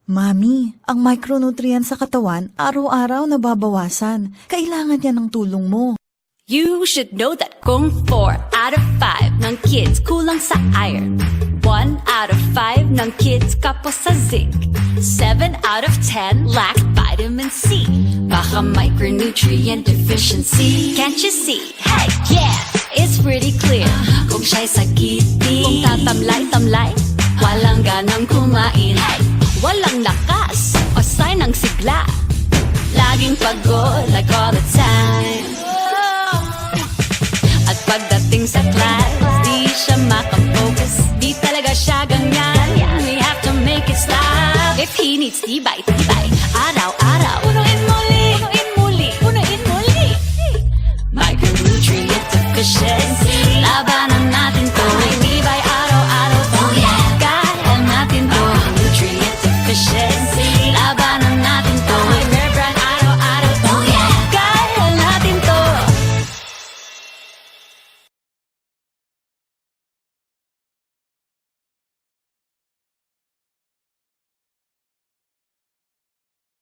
Mami, ang micronutrients sa katawan araw-araw nababawasan. Kailangan niya ng tulong mo. You should know that kung 4 out of 5 ng kids kulang sa iron, 1 out of 5 ng kids kapos sa zinc, 7 out of 10 lack vitamin C. Baka micronutrient deficiency. Can't you see? Hey, yeah, it's pretty clear. Kung siya'y sakitin, kung tatamlay-tamlay, walang ganang kumain. Hey, walang lakas o sign ng sigla, laging pagod like all the time. At pagdating sa class, di siya makafocus, di talaga siya ganyan. We have to make it stop. If he needs tibay, tibay,